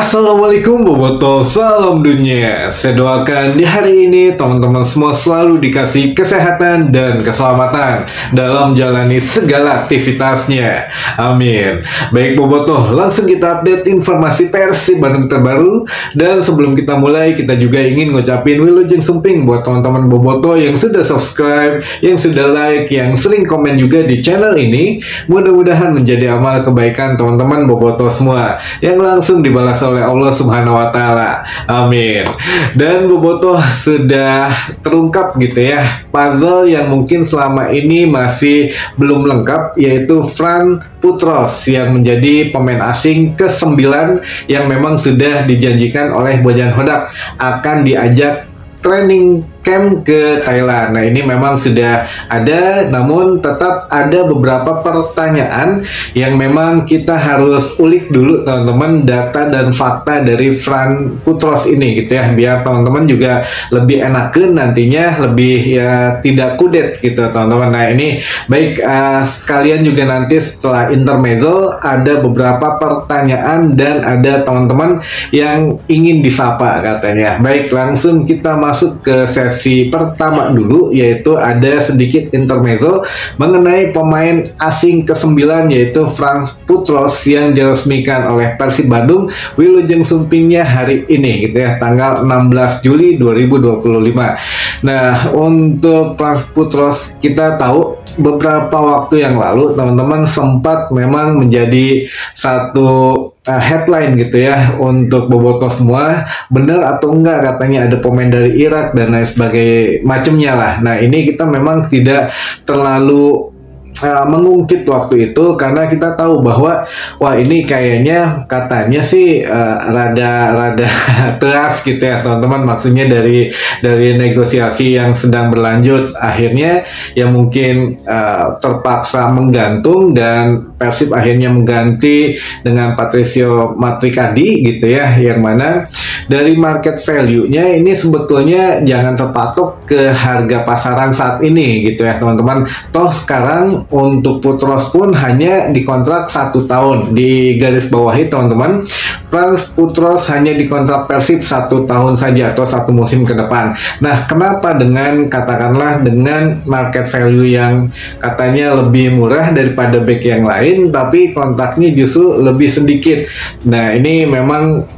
Assalamualaikum Boboto, salam dunia. Saya doakan di hari ini teman-teman semua selalu dikasih kesehatan dan keselamatan dalam jalani segala aktivitasnya. Amin. Baik Boboto, langsung kita update informasi Persib Bandung terbaru. Dan sebelum kita mulai, kita juga ingin ngucapin Wilujeng Sumping buat teman-teman Boboto yang sudah subscribe, yang sudah like, yang sering komen juga di channel ini. Mudah-mudahan menjadi amal kebaikan teman-teman Boboto semua yang langsung dibalas oleh Allah Subhanahu wa Ta'ala. Amin. Dan Boboto sudah terungkap gitu ya, puzzle yang mungkin selama ini masih belum lengkap, yaitu Fran Putros yang menjadi pemain asing ke-9 yang memang sudah dijanjikan oleh Bojan Hodak akan diajak training camp ke Thailand. Nah, ini memang sudah ada, namun tetap ada beberapa pertanyaan yang memang kita harus ulik dulu teman-teman, data dan fakta dari Fran Putros ini gitu ya, biar teman-teman juga lebih enakan nantinya, lebih ya tidak kudet gitu teman-teman. Nah, ini baik sekalian juga nanti setelah intermezzo ada beberapa pertanyaan dan ada teman-teman yang ingin disapa katanya. Baik, langsung kita masuk ke sesi pertama dulu, yaitu ada sedikit intermezzo mengenai pemain asing ke-9 yaitu Fran Putros yang diresmikan oleh Persib Bandung. Wilujeng Sumpingnya hari ini gitu ya, tanggal 16 Juli 2025. Nah, untuk Fran Putros kita tahu beberapa waktu yang lalu teman-teman sempat memang menjadi satu headline gitu ya untuk Boboto semua, benar atau enggak katanya ada pemain dari Irak dan lain sebagainya macamnya lah. Nah, ini kita memang tidak terlalu mengungkit waktu itu karena kita tahu bahwa wah ini kayaknya katanya sih rada teras gitu ya teman-teman, maksudnya dari negosiasi yang sedang berlanjut akhirnya ya mungkin terpaksa menggantung dan Persib akhirnya mengganti dengan Patricio Matricadi gitu ya, yang mana dari market value-nya ini sebetulnya jangan terpatok ke harga pasaran saat ini gitu ya teman-teman. Toh sekarang untuk Putros pun hanya dikontrak 1 tahun, di garis bawahi teman-teman, Fran Putros hanya dikontrak Persib 1 tahun saja atau 1 musim ke depan. Nah, kenapa dengan katakanlah dengan market value yang katanya lebih murah daripada back yang lain tapi kontraknya justru lebih sedikit? Nah, ini memang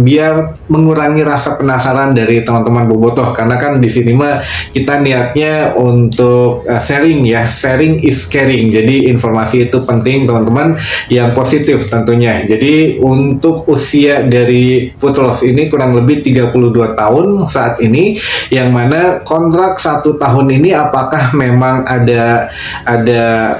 biar mengurangi rasa penasaran dari teman-teman Bobotoh, karena kan di sini mah kita niatnya untuk sharing ya, sharing is caring. Jadi informasi itu penting teman-teman, yang positif tentunya. Jadi untuk usia dari Putros ini kurang lebih 32 tahun saat ini, yang mana kontrak 1 tahun ini apakah memang ada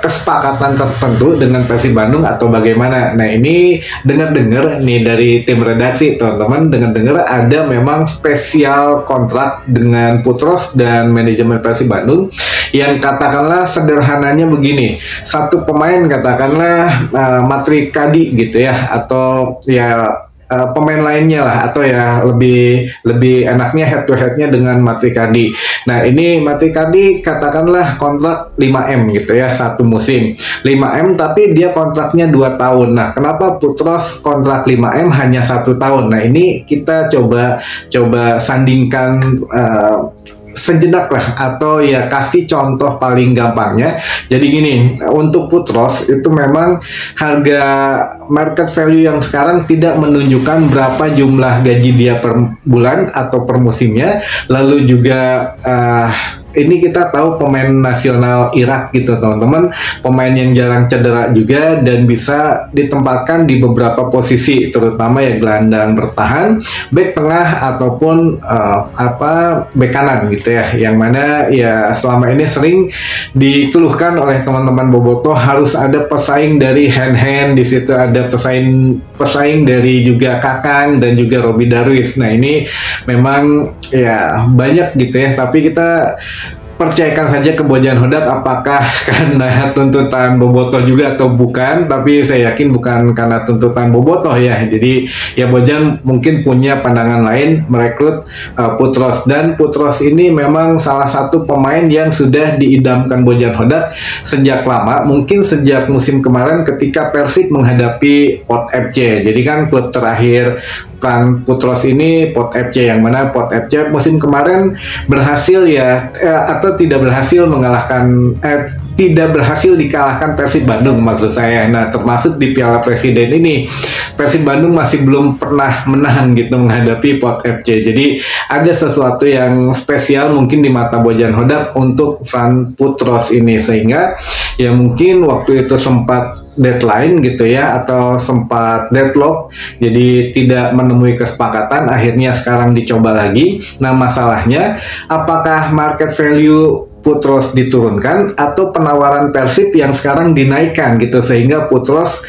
kesepakatan tertentu dengan Persib Bandung atau bagaimana? Nah, ini dengar-dengar nih dari tim redaksi teman-teman, dengar-dengar ada memang spesial kontrak dengan Putros dan manajemen Persib Bandung yang katakanlah sederhananya begini, satu pemain katakanlah Matricadi gitu ya, atau ya pemain lainnya lah, atau ya lebih enaknya head to headnya dengan Matricadi. Nah, ini Matricadi katakanlah kontrak 5M gitu ya, 1 musim 5M, tapi dia kontraknya 2 tahun. Nah, kenapa Putros kontrak 5M hanya 1 tahun? Nah, ini kita coba sandingkan sejenak lah, atau ya kasih contoh paling gampangnya. Jadi gini, untuk Putros itu memang harga market value yang sekarang tidak menunjukkan berapa jumlah gaji dia per bulan atau per musimnya. Lalu juga ini kita tahu pemain nasional Irak gitu teman-teman, pemain yang jarang cedera juga dan bisa ditempatkan di beberapa posisi, terutama ya gelandang bertahan, bek tengah ataupun bek kanan gitu ya, yang mana ya selama ini sering dikeluhkan oleh teman-teman Boboto harus ada pesaing dari hand di situ, ada pesaing dari juga Kakang dan juga Robby Darwish. Nah, ini memang ya banyak gitu ya, tapi kita percayakan saja ke Bojan Hodak apakah karena tuntutan Bobotoh juga atau bukan, tapi saya yakin bukan karena tuntutan Bobotoh ya. Jadi ya Bojan mungkin punya pandangan lain merekrut Putros, dan Putros ini memang salah satu pemain yang sudah diidamkan Bojan Hodak sejak lama, mungkin sejak musim kemarin ketika Persib menghadapi Port FC. Jadi kan klub terakhir Fran Putros ini Pot FC, yang mana Pot FC musim kemarin berhasil ya atau tidak berhasil mengalahkan tidak berhasil dikalahkan Persib Bandung maksud saya. Nah, termasuk di Piala Presiden ini Persib Bandung masih belum pernah menang gitu menghadapi Pot FC. Jadi ada sesuatu yang spesial mungkin di mata Bojan Hodak untuk Fran Putros ini, sehingga ya mungkin waktu itu sempat deadline gitu ya, atau sempat deadlock, jadi tidak menemui kesepakatan, akhirnya sekarang dicoba lagi. Nah, masalahnya apakah market value Putros diturunkan atau penawaran Persib yang sekarang dinaikkan gitu, sehingga Putros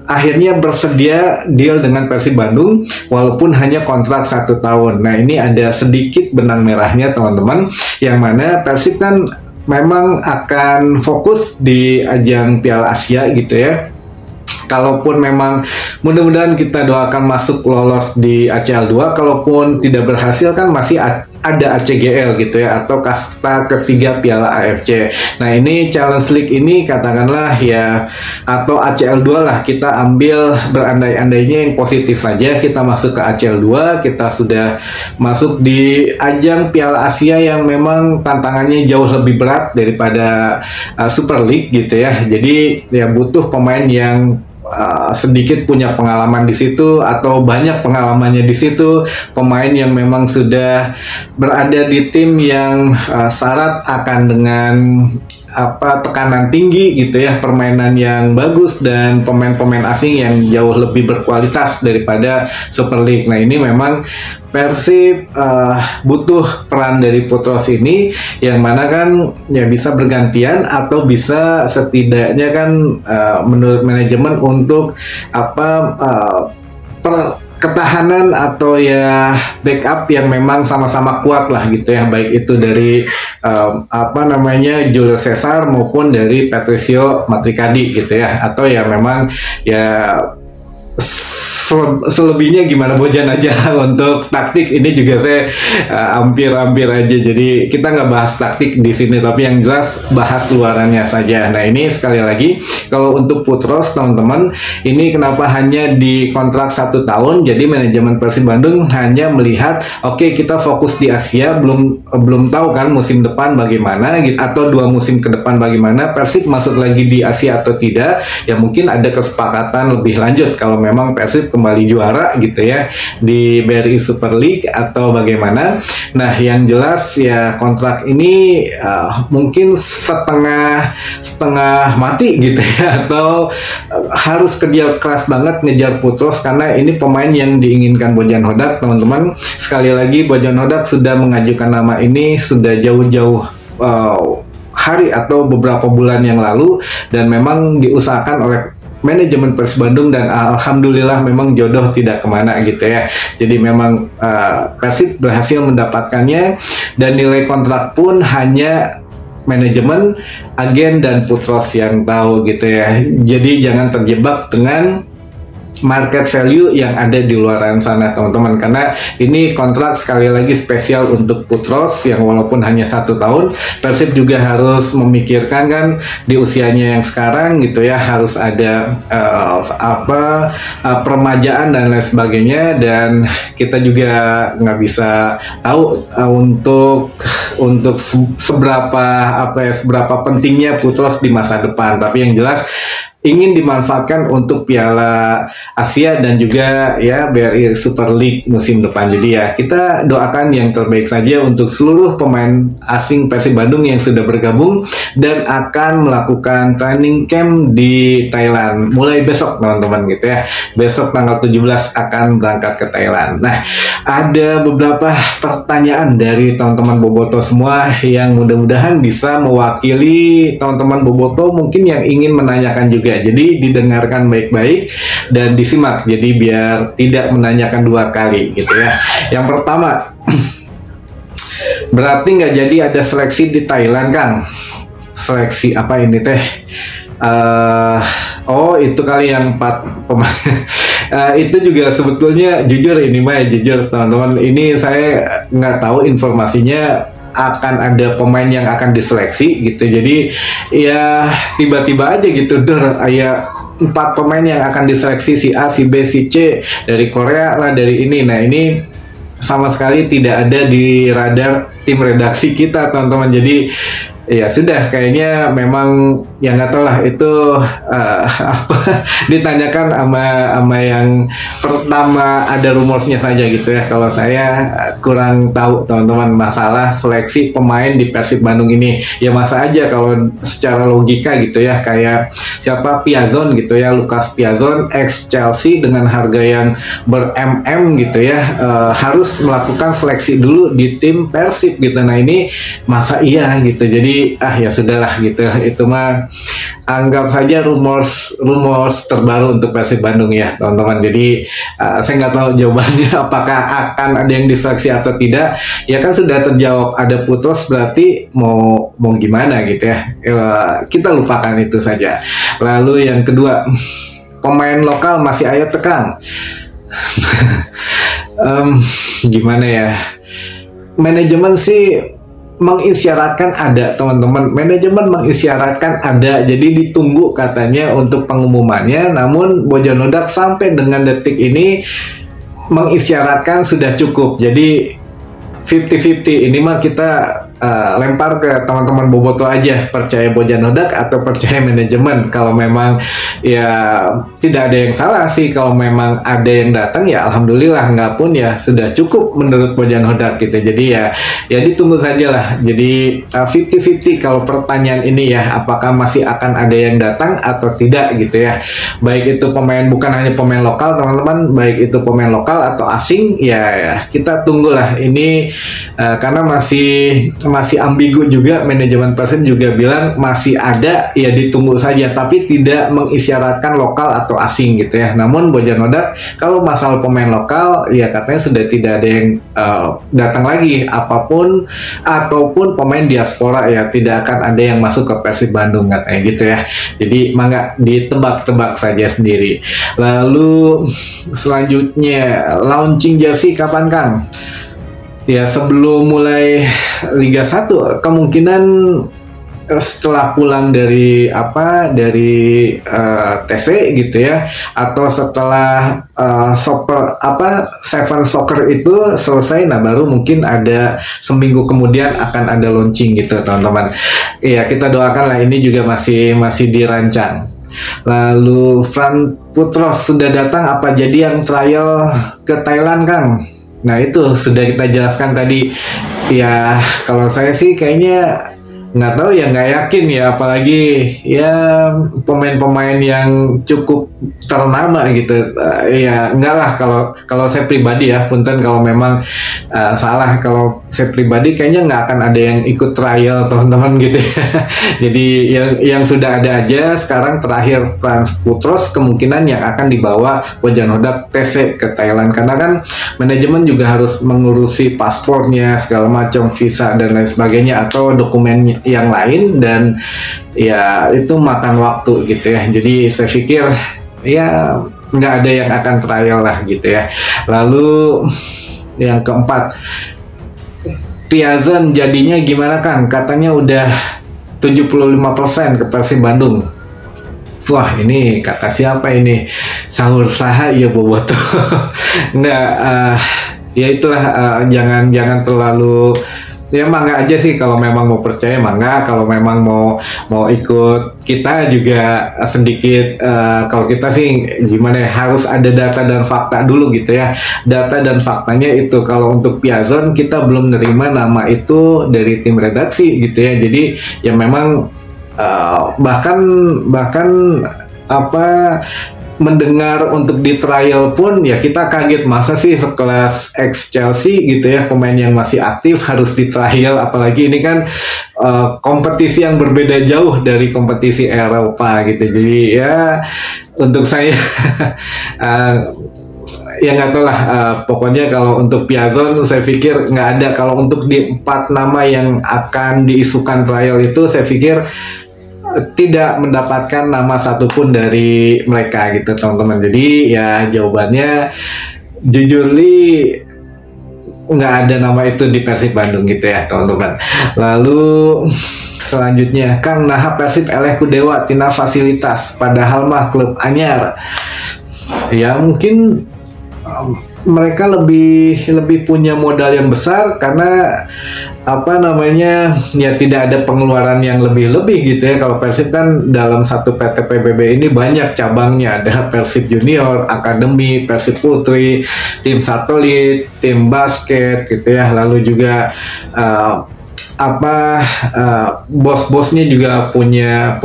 akhirnya bersedia deal dengan Persib Bandung walaupun hanya kontrak 1 tahun. Nah, ini ada sedikit benang merahnya teman-teman, yang mana Persib kan memang akan fokus di ajang Piala Asia gitu ya. Kalaupun memang mudah-mudahan kita doakan masuk lolos di ACL 2, kalaupun tidak berhasil kan masih ada ACGL gitu ya, atau kasta ketiga Piala AFC. Nah, ini Challenge League ini katakanlah ya, atau ACL 2 lah, kita ambil berandai-andainya yang positif saja, kita masuk ke ACL 2, kita sudah masuk di ajang Piala Asia yang memang tantangannya jauh lebih berat daripada Super League gitu ya. Jadi ya butuh pemain yang sedikit punya pengalaman di situ atau banyak pengalamannya di situ, pemain yang memang sudah berada di tim yang syarat akan dengan tekanan tinggi gitu ya, permainan yang bagus, dan pemain-pemain asing yang jauh lebih berkualitas daripada Super League. Nah, ini memang Persib butuh peran dari Putros ini, yang mana kan ya bisa bergantian atau bisa setidaknya kan menurut manajemen untuk ketahanan atau ya backup yang memang sama-sama kuat lah gitu ya, baik itu dari Julio Cesar maupun dari Patricio Matricadi gitu ya, atau ya memang ya selebihnya gimana Bojan aja. Untuk taktik ini juga saya hampir-hampir aja, jadi kita nggak bahas taktik di sini, tapi yang jelas bahas luarannya saja. Nah, ini sekali lagi kalau untuk Putros teman-teman, ini kenapa hanya di kontrak 1 tahun, jadi manajemen Persib Bandung hanya melihat oke, kita fokus di Asia, belum tahu kan musim depan bagaimana gitu, atau 2 musim ke depan bagaimana Persib masuk lagi di Asia atau tidak, ya mungkin ada kesepakatan lebih lanjut kalau memang Persib kembali juara gitu ya di BRI Super League atau bagaimana. Nah, yang jelas ya kontrak ini mungkin setengah mati gitu ya, atau harus kerja keras banget ngejar Putros, karena ini pemain yang diinginkan Bojan Hodak teman-teman. Sekali lagi Bojan Hodak sudah mengajukan nama ini sudah jauh-jauh hari atau beberapa bulan yang lalu, dan memang diusahakan oleh manajemen Persib Bandung, dan alhamdulillah memang jodoh tidak kemana gitu ya. Jadi memang Persib berhasil mendapatkannya, dan nilai kontrak pun hanya manajemen, agen, dan Putros yang tahu gitu ya. Jadi jangan terjebak dengan market value yang ada di luar sana teman-teman, karena ini kontrak sekali lagi spesial untuk Putros yang walaupun hanya 1 tahun. Persib juga harus memikirkan kan di usianya yang sekarang gitu ya, harus ada peremajaan dan lain sebagainya, dan kita juga nggak bisa tahu untuk seberapa pentingnya Putros di masa depan. Tapi yang jelas ingin dimanfaatkan untuk Piala Asia dan juga ya BRI Super League musim depan. Jadi ya kita doakan yang terbaik saja untuk seluruh pemain asing Persib Bandung yang sudah bergabung dan akan melakukan training camp di Thailand mulai besok teman-teman gitu ya. Besok tanggal 17 akan berangkat ke Thailand. Nah, ada beberapa pertanyaan dari teman-teman Boboto semua yang mudah-mudahan bisa mewakili teman-teman Boboto mungkin yang ingin menanyakan juga. Jadi didengarkan baik-baik dan disimak, jadi biar tidak menanyakan 2 kali gitu ya. Yang pertama, berarti nggak jadi ada seleksi di Thailand Kang? Seleksi apa ini teh? Oh, itu kali yang 4 pemain. Itu juga sebetulnya jujur ini mah jujur teman-teman, ini saya nggak tahu informasinya akan ada pemain yang akan diseleksi gitu. Jadi ya tiba-tiba aja gitu ya 4 pemain yang akan diseleksi, si A, si B, si C, dari Korea lah, dari ini. Nah ini sama sekali tidak ada di radar tim redaksi kita, teman-teman. Jadi ya sudah, kayaknya memang ya nggak tahu lah itu apa, ditanyakan sama yang pertama ada rumorsnya saja gitu ya. Kalau saya kurang tahu, teman-teman, masalah seleksi pemain di Persib Bandung ini. Ya masa aja kalau secara logika gitu ya, kayak siapa, Piazon gitu ya, Lucas Piazon ex Chelsea dengan harga yang ber-MM gitu ya, harus melakukan seleksi dulu di tim Persib gitu. Nah ini masa iya gitu. Jadi ya sudahlah gitu, itu mah anggap saja rumors terbaru untuk Persib Bandung ya, teman-teman. Jadi saya nggak tahu jawabannya apakah akan ada yang diseleksi atau tidak. Ya kan sudah terjawab ada Putros, berarti mau gimana gitu ya. Kita lupakan itu saja. Lalu yang kedua, pemain lokal masih Ayo Tekang. Gimana ya, manajemen sih mengisyaratkan ada, teman-teman. Manajemen mengisyaratkan ada, jadi ditunggu katanya untuk pengumumannya. Namun Bojanodak sampai dengan detik ini mengisyaratkan sudah cukup. Jadi 50-50 ini mah kita lempar ke teman-teman Boboto aja, percaya Bojanodak atau percaya manajemen. Kalau memang ya tidak ada yang salah sih, kalau memang ada yang datang ya alhamdulillah, nggak pun ya sudah cukup menurut Bojanodak gitu. Jadi ya ditunggu saja lah. Jadi 50-50 kalau pertanyaan ini ya, apakah masih akan ada yang datang atau tidak gitu ya. Baik itu pemain, bukan hanya pemain lokal, teman-teman, baik itu pemain lokal atau asing ya kita tunggulah ini, karena masih ambigu juga. Manajemen Persib juga bilang masih ada, ya ditunggu saja, tapi tidak mengisyaratkan lokal atau asing gitu ya. Namun Bojanodak kalau masalah pemain lokal ya katanya sudah tidak ada yang datang lagi, ataupun pemain diaspora ya tidak akan ada yang masuk ke Persib Bandung katanya gitu ya. Jadi mangga ditebak-tebak saja sendiri. Lalu selanjutnya, launching jersey kapan, Kang? Ya sebelum mulai Liga 1 kemungkinan setelah pulang dari TC gitu ya, atau setelah Seven Soccer itu selesai, nah baru mungkin ada seminggu kemudian akan ada launching gitu, teman-teman. Iya, kita doakan lah, ini juga masih dirancang. Lalu Fran Putros sudah datang, apa jadi yang trial ke Thailand, Kang? Nah itu sudah kita jelaskan tadi. Ya kalau saya sih kayaknya nggak tahu ya, nggak yakin ya, apalagi ya pemain-pemain yang cukup ternama gitu. Ya enggak lah, kalau saya pribadi ya, punten kalau memang salah. Kalau saya pribadi kayaknya nggak akan ada yang ikut trial, teman-teman gitu ya. Jadi yang sudah ada aja. Sekarang terakhir Frans Putros kemungkinan yang akan dibawa Bojanodak TC ke Thailand, karena kan manajemen juga harus mengurusi paspornya segala macam, visa dan lain sebagainya, atau dokumen yang lain, dan ya itu makan waktu gitu ya. Jadi saya pikir ya nggak ada yang akan trial lah gitu ya. Lalu yang keempat, Piazon jadinya gimana, Kang? Katanya udah 75% ke Persib Bandung. Wah, ini kata siapa ini? Sahur saha ya Boboto. Nggak, ya itulah, jangan terlalu. Ya mangga aja sih, kalau memang mau percaya mangga, kalau memang mau ikut kita juga sedikit, kalau kita sih gimana ya, harus ada data dan fakta dulu gitu ya. Data dan faktanya itu, kalau untuk Piazon kita belum nerima nama itu dari tim redaksi gitu ya. Jadi ya memang bahkan mendengar untuk di trial pun ya kita kaget, masa sih sekelas ex Chelsea gitu ya, pemain yang masih aktif harus di trial, apalagi ini kan kompetisi yang berbeda jauh dari kompetisi Eropa gitu. Jadi ya untuk saya ya nggak tahu lah, pokoknya kalau untuk Piazon saya pikir nggak ada. Kalau untuk di 4 nama yang akan diisukan trial itu, saya pikir tidak mendapatkan nama satupun dari mereka gitu, teman-teman. Jadi ya jawabannya jujur li nggak ada nama itu di Persib Bandung gitu ya teman-teman. Lalu selanjutnya, Kang naha Persib eleh ku dewa tina fasilitas padahal mah klub anyar. Ya mungkin mereka lebih punya modal yang besar karena apa namanya ya tidak ada pengeluaran yang lebih-lebih gitu ya. Kalau Persib kan dalam satu PT PBB ini banyak cabangnya, ada Persib Junior, Akademi, Persib Putri, tim satelit, tim basket gitu ya. Lalu juga bos-bosnya juga punya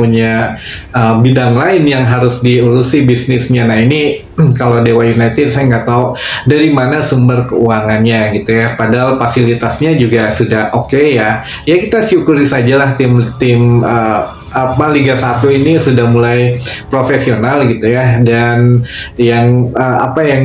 bidang lain yang harus diurusi bisnisnya. Nah ini kalau Dewa United saya nggak tahu dari mana sumber keuangannya gitu ya. Padahal fasilitasnya juga sudah oke ya. Ya kita syukuri sajalah tim Liga 1 ini sudah mulai profesional gitu ya. Dan yang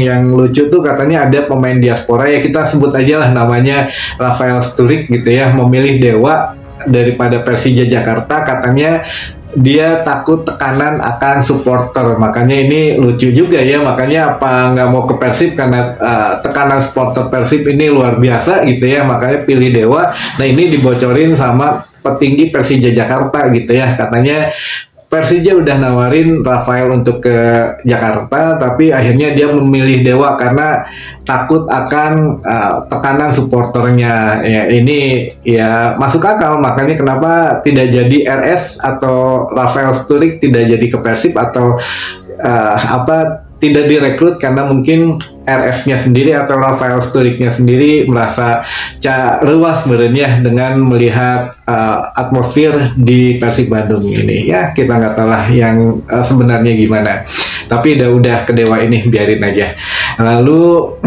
yang lucu tuh katanya ada pemain diaspora ya, kita sebut aja lah namanya Rafael Sturridge gitu ya, memilih Dewa daripada Persija Jakarta. Katanya dia takut tekanan akan supporter, makanya ini lucu juga ya. Makanya apa nggak mau ke Persib karena tekanan supporter Persib ini luar biasa gitu ya, makanya pilih Dewa. Nah ini dibocorin sama petinggi Persija Jakarta gitu ya, katanya Persija udah nawarin Rafael untuk ke Jakarta, tapi akhirnya dia memilih Dewa karena takut akan tekanan supporternya. Ya, ini ya masuk akal, makanya kenapa tidak jadi RS atau Rafael Sturridge tidak jadi ke Persib atau tidak direkrut karena mungkin RS-nya sendiri atau Rafael Sturridge-nya sendiri merasa luas sebenarnya dengan melihat atmosfer di Persib Bandung ini. Ya kita nggak tahu lah yang sebenarnya gimana. Tapi udah ke Dewa ini biarin aja. Lalu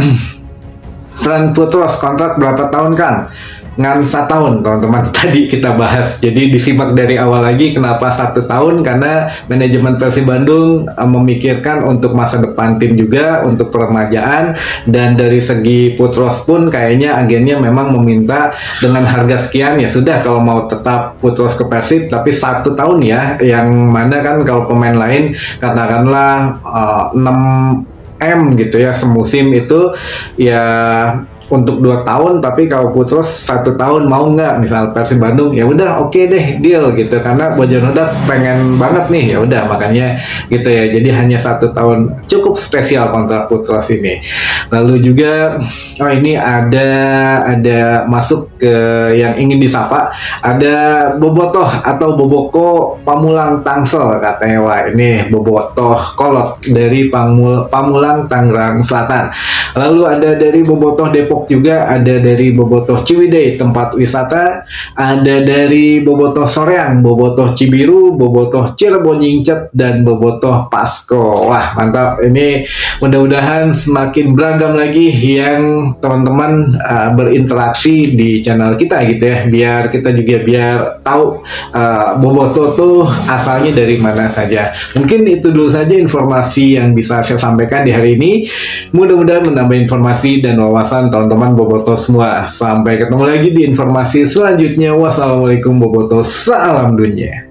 Fran Putros kontrak berapa tahun Kang? Ngan 1 tahun teman-teman, tadi kita bahas. Jadi disimak dari awal lagi kenapa 1 tahun, karena manajemen Persib Bandung memikirkan untuk masa depan tim juga, untuk peremajaan. Dan dari segi Putros pun kayaknya agennya memang meminta dengan harga sekian, ya sudah kalau mau tetap Putros ke Persib tapi 1 tahun ya, yang mana kan kalau pemain lain katakanlah 6M gitu ya semusim itu ya untuk 2 tahun, tapi kalau Putros 1 tahun mau nggak? Misal Persib Bandung, ya udah oke deh deal gitu, karena Bojonegoro pengen banget nih, ya udah makanya gitu ya. Jadi hanya 1 tahun, cukup spesial kontrak Putros ini. Lalu juga ini ada masuk ke yang ingin disapa, ada Bobotoh atau Boboko Pamulang Tangsel katanya. Wah ini Bobotoh kolot dari Pamulang Tangerang Selatan. Lalu ada dari Bobotoh Depok juga, ada dari Bobotoh Ciwidey tempat wisata, ada dari Bobotoh Soreang, Bobotoh Cibiru, Bobotoh Cirebon Nyingcet, dan Bobotoh Pasko. Wah mantap, ini mudah-mudahan semakin beragam lagi yang teman-teman berinteraksi di channel kita gitu ya, biar kita juga tahu Bobotoh tuh asalnya dari mana saja. Mungkin itu dulu saja informasi yang bisa saya sampaikan di hari ini. Mudah-mudahan menambah informasi dan wawasan teman-teman Bobotoh semua. Sampai ketemu lagi di informasi selanjutnya. Wassalamualaikum Bobotoh, salam dunia.